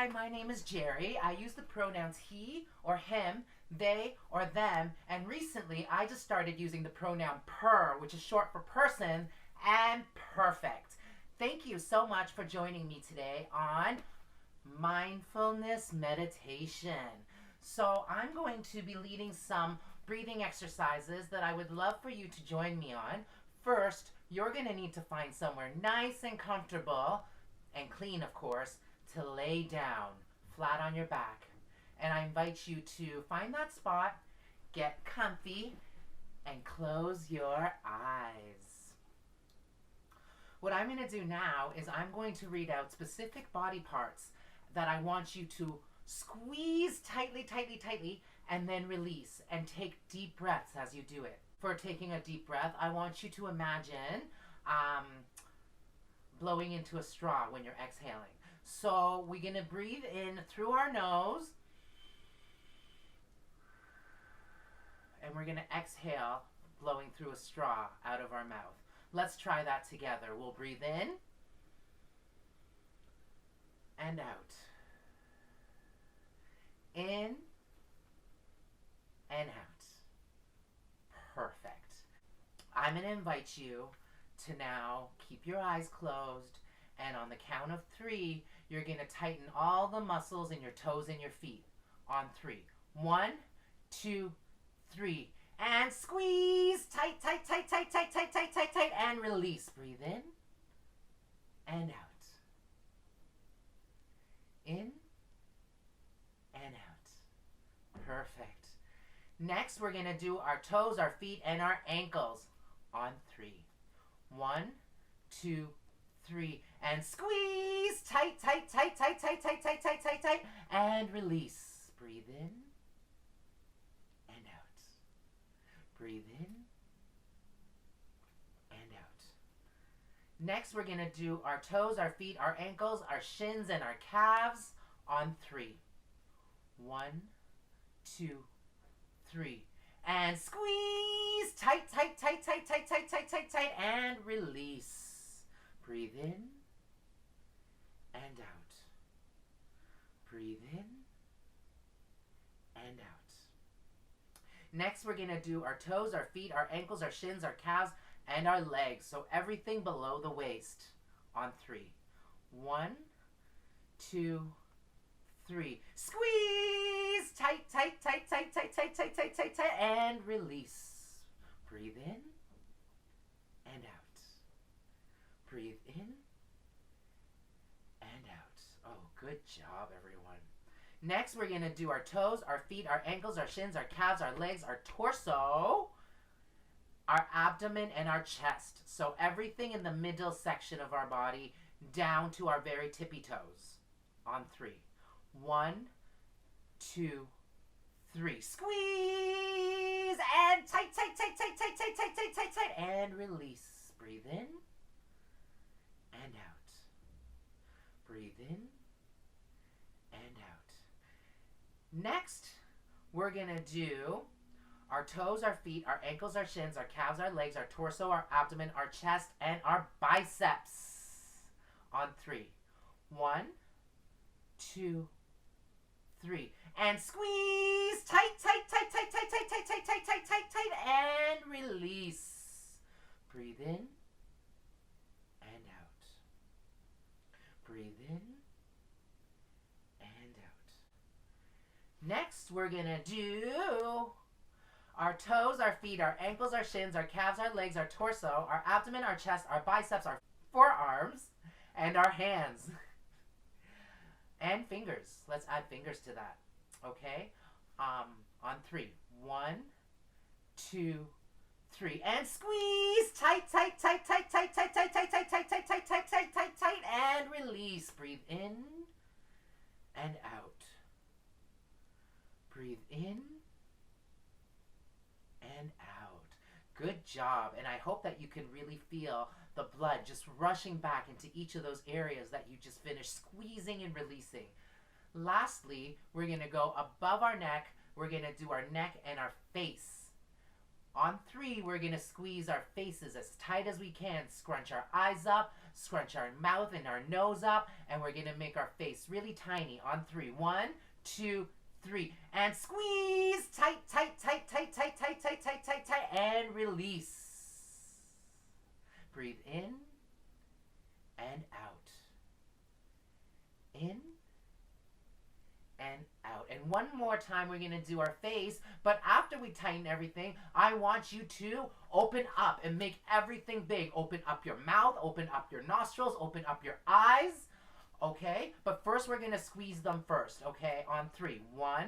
Hi, my name is Jerry. I use the pronouns he or him, they or them, and recently I just started using the pronoun per, which is short for person, and perfect. Thank you so much for joining me today on Mindfulness Meditation. So I'm going to be leading some breathing exercises that I would love for you to join me on. First, you're going to need to find somewhere nice and comfortable, and clean of course, to lay down flat on your back. And I invite you to find that spot, get comfy, and close your eyes. What I'm going to do now is I'm going to read out specific body parts that I want you to squeeze tightly, and then release and take deep breaths as you do it. For taking a deep breath, I want you to imagine blowing into a straw when you're exhaling. So we're going to breathe in through our nose, and we're going to exhale blowing through a straw out of our mouth. Let's try that together. We'll breathe in and out. In and out. Perfect. I'm going to invite you to now keep your eyes closed, and on the count of 3, you're going to tighten all the muscles in your toes and your feet. On 3. 1, 2, 3. And squeeze. Tight, and release. Breathe in and out. In and out. Perfect. Next, we're going to do our toes, our feet, and our ankles on 3. 1, 2, 3. And squeeze. Tight, and release. Breathe in and out. Breathe in and out. Next, we're going to do our toes, our feet, our ankles, our shins, and our calves on 3. 1, 2, 3. And squeeze. Tight, and release. Breathe in and out. Breathe in and out. Next, we're going to do our toes, our feet, our ankles, our shins, our calves, and our legs. So everything below the waist on 3. 1, 2, 3. Squeeze. Tight, and release. Breathe in and out. Breathe in and out. Oh, good job, everyone. Next, we're going to do our toes, our feet, our ankles, our shins, our calves, our legs, our torso, our abdomen, and our chest. So everything in the middle section of our body down to our very tippy toes on 3. 1, 2, 3. Squeeze and tight, and release. Breathe in and out. Breathe in and out. Next, we're going to do our toes, our feet, our ankles, our shins, our calves, our legs, our torso, our abdomen, our chest, and our biceps on 3. 1, 2, 3. And squeeze. Tight, and release. Breathe in and out. Breathe in and out. Next, we're going to do our toes, our feet, our ankles, our shins, our calves, our legs, our torso, our abdomen, our chest, our biceps, our forearms, and our hands. And fingers. Let's add fingers to that. Okay? On 3. 1, 2, 3. And squeeze. Tight, and release. Breathe in and out. Breathe in and out. Good job. And I hope that you can really feel the blood just rushing back into each of those areas that you just finished squeezing and releasing. Lastly, we're going to go above our neck. We're going to do our neck and our face On 3, we're going to squeeze our faces as tight as we can. Scrunch our eyes up, scrunch our mouth and our nose up, and we're going to make our face really tiny. On 3. 1, 2, 3. And squeeze. Tight, tight, tight, tight, tight, tight, tight, tight, tight, tight. And release. Breathe in and out. In and out. And one more time we're going to do our face, but after we tighten everything, I want you to open up and make everything big. Open up your mouth, open up your nostrils, open up your eyes, okay? But first we're going to squeeze them first, okay? On 3. 1,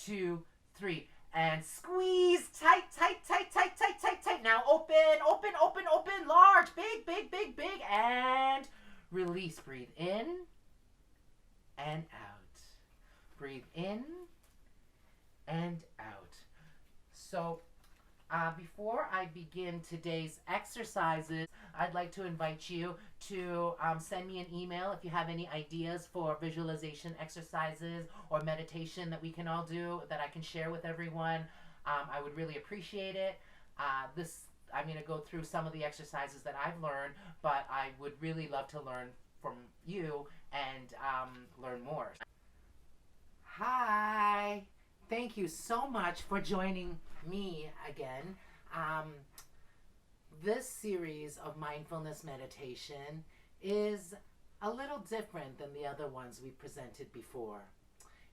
2, 3. And squeeze. Tight, tight, tight, tight, tight, tight, tight. Now open, open, open, open. Large, big, big, big, big. And release. Breathe in and out. Breathe in and out. So before I begin today's exercises, I'd like to invite you to send me an email if you have any ideas for visualization exercises or meditation that we can all do that I can share with everyone. I would really appreciate it. I'm going to go through some of the exercises that I've learned, but I would really love to learn from you and learn more. Hi! Thank you so much for joining me again. This series of mindfulness meditation is a little different than the other ones we presented before.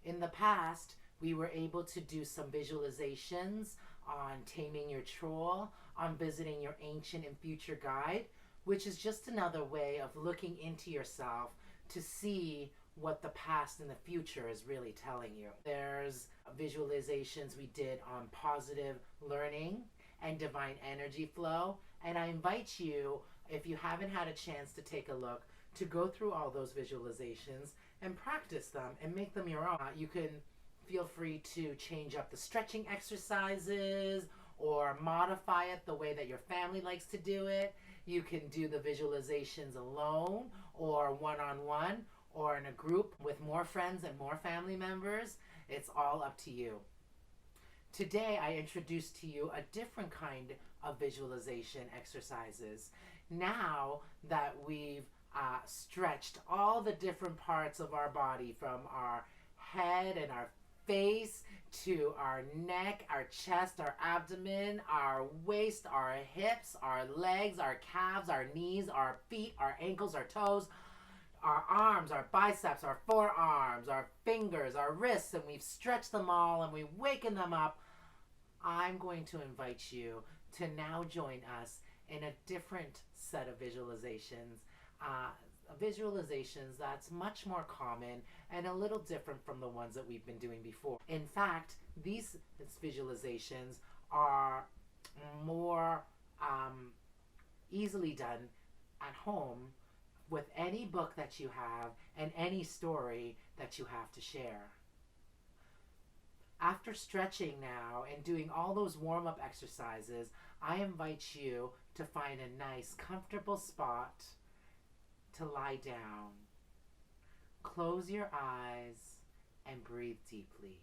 In the past, we were able to do some visualizations on taming your troll, on visiting your ancient and future guide, which is just another way of looking into yourself to see what the past and the future is really telling you. There's visualizations we did on positive learning and divine energy flow, and I invite you, if you haven't had a chance to take a look, to go through all those visualizations and practice them and make them your own. You can feel free to change up the stretching exercises or modify it the way that your family likes to do it. You can do the visualizations alone or one-on-one, or in a group with more friends and more family members. It's all up to you. Today, I introduced to you a different kind of visualization exercises. Now that we've stretched all the different parts of our body, from our head and our face to our neck, our chest, our abdomen, our waist, our hips, our legs, our calves, our knees, our feet, our ankles, our toes, our arms, our biceps, our forearms, our fingers, our wrists, and we've stretched them all and we've wakened them up. I'm going to invite you to now join us in a different set of visualizations. Visualizations that's much more common and a little different from the ones that we've been doing before. In fact, these visualizations are more easily done at home with any book that you have and any story that you have to share. After stretching now and doing all those warm-up exercises, I invite you to find a nice, comfortable spot to lie down. Close your eyes and breathe deeply.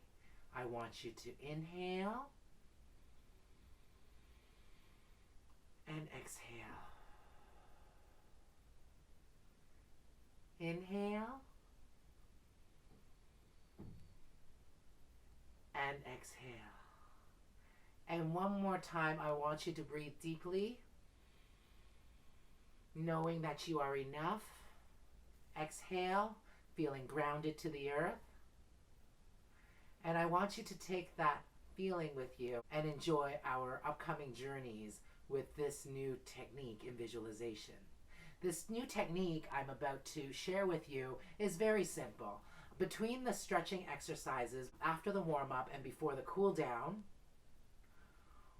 I want you to inhale and exhale. Inhale and exhale. And one more time, I want you to breathe deeply, knowing that you are enough. Exhale, feeling grounded to the earth. And I want you to take that feeling with you and enjoy our upcoming journeys with this new technique in visualization. This new technique I'm about to share with you is very simple. Between the stretching exercises, after the warm-up and before the cool down,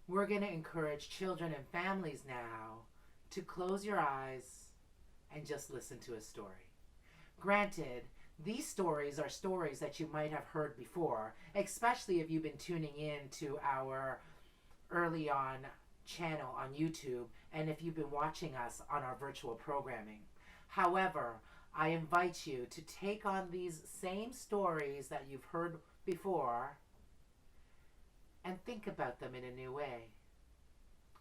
we're going to encourage children and families now to close your eyes and just listen to a story. Granted, these stories are stories that you might have heard before, especially if you've been tuning in to our EarlyON channel on YouTube and if you've been watching us on our virtual programming. However, I invite you to take on these same stories that you've heard before and think about them in a new way.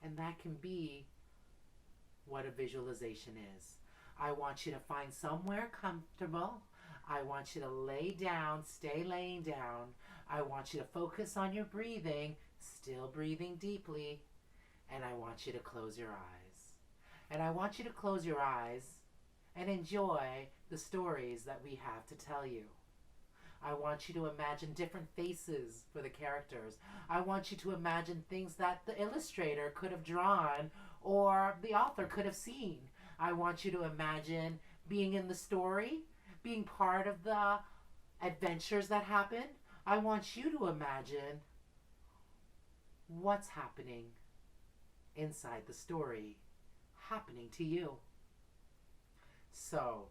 And that can be what a visualization is. I want you to find somewhere comfortable. I want you to lay down, stay laying down. I want you to focus on your breathing, still breathing deeply. And I want you to close your eyes. And I want you to close your eyes and enjoy the stories that we have to tell you. I want you to imagine different faces for the characters. I want you to imagine things that the illustrator could have drawn or the author could have seen. I want you to imagine being in the story, being part of the adventures that happen. I want you to imagine what's happening inside the story happening to you. So,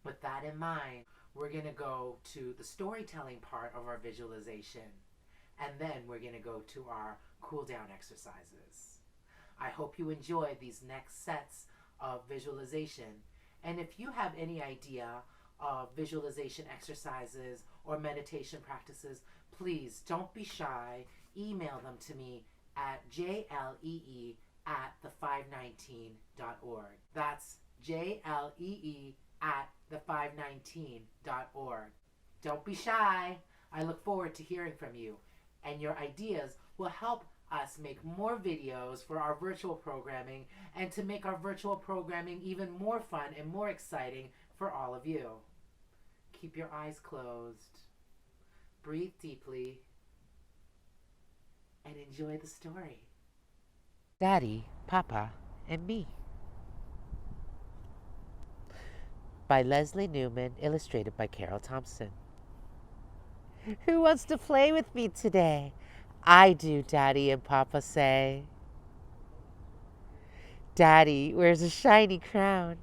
with that in mind, we're going to go to the storytelling part of our visualization, and then we're going to go to our cool down exercises. I hope you enjoy these next sets of visualization, and if you have any idea of visualization exercises or meditation practices, please don't be shy. Email them to me at jlee@the519.org. That's jlee@the519.org. Don't be shy. I look forward to hearing from you, and your ideas will help us make more videos for our virtual programming and to make our virtual programming even more fun and more exciting for all of you. Keep your eyes closed. Breathe deeply and enjoy the story. Daddy, Papa, and Me by Lesléa Newman, illustrated by Thompson. Who wants to play with me today? I do, Daddy and Papa say. Daddy wears a shiny crown.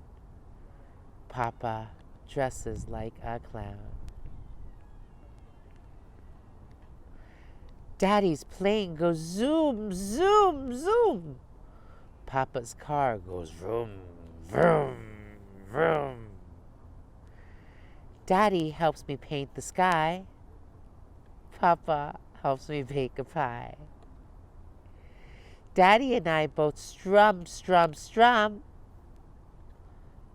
Papa dresses like a clown. Daddy's plane goes zoom, zoom, zoom. Papa's car goes vroom, vroom, vroom. Daddy helps me paint the sky. Papa helps me bake a pie. Daddy and I both strum, strum, strum.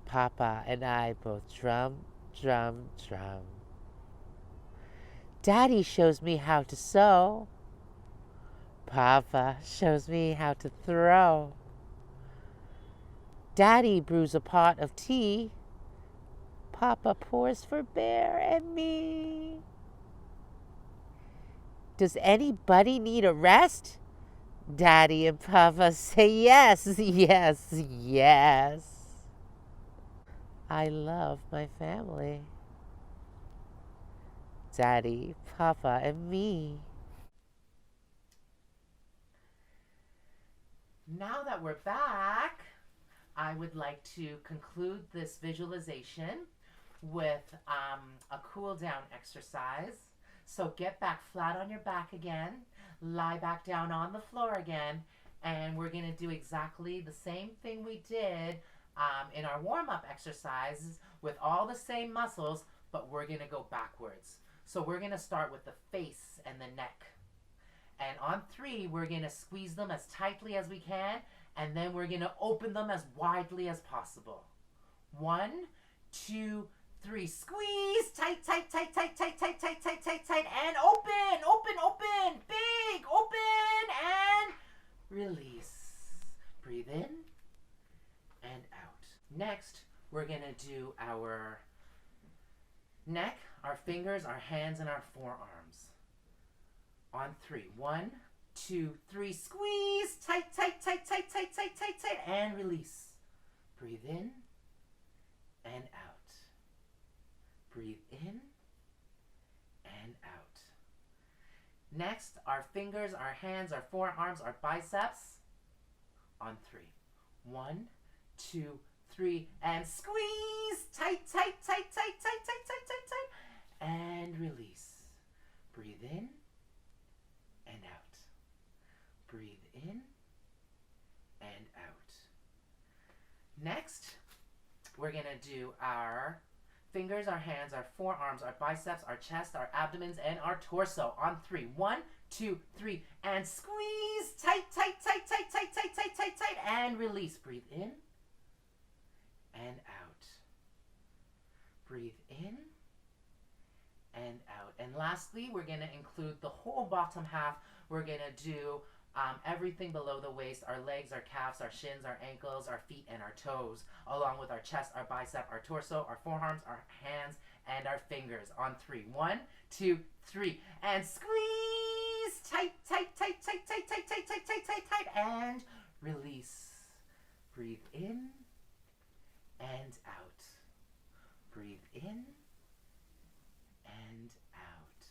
Papa and I both drum, drum, drum. Daddy shows me how to sew. Papa shows me how to throw. Daddy brews a pot of tea. Papa pours for Bear and me. Does anybody need a rest? Daddy and Papa say yes, yes, yes. I love my family. Daddy, Papa, and me. Now that we're back, I would like to conclude this visualization with a cool down exercise. So get back flat on your back again, lie back down on the floor again, and we're going to do exactly the same thing we did in our warm-up exercises with all the same muscles, but we're going to go backwards. So we're going to start with the face and the neck. And on 3, we're going to squeeze them as tightly as we can, and then we're going to open them as widely as possible. 1, 2, 3. Squeeze. Tight, tight, tight, tight, tight, tight, tight, tight, tight, tight. And open, open, open. Big, open, and release. Breathe in and out. Next, we're going to do our neck, our fingers, our hands, and our forearms. On 3. 1, 2, 3. Squeeze. Tight, tight, tight, tight, tight, tight, tight, tight. And release. Breathe in and out. Breathe in and out. Next, our fingers, our hands, our forearms, our biceps. On 3. 1, 2, 3. And squeeze. Tight, tight, tight, tight, tight, tight, tight, tight, tight. And release. Breathe in and out. Breathe in and out. Next, we're going to do our fingers, our hands, our forearms, our biceps, our chest, our abdomens, and our torso. On 3. 1, 2, 3, and squeeze. Tight, tight, tight, tight, tight, tight, tight, tight, tight, and release. Breathe in and out. Breathe in and out. And lastly, we're going to include the whole bottom half. We're going to do everything below the waist, our legs, our calves, our shins, our ankles, our feet, and our toes, along with our chest, our bicep, our torso, our forearms, our hands, and our fingers. On 3. 1, 2, 3, and squeeze. Tight, tight, tight, tight, tight, tight, tight, tight, tight, tight, tight, and release. Breathe in and out. Breathe in and out.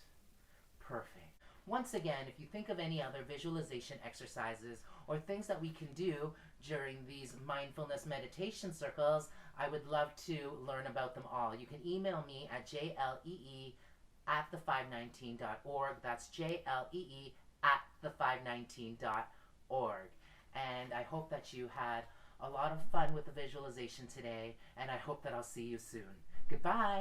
Perfect. Once again, if you think of any other visualization exercises or things that we can do during these mindfulness meditation circles, I would love to learn about them all. You can email me at jlee@the519.org. That's jlee@the519.org. And I hope that you had a lot of fun with the visualization today, and I hope that I'll see you soon. Goodbye.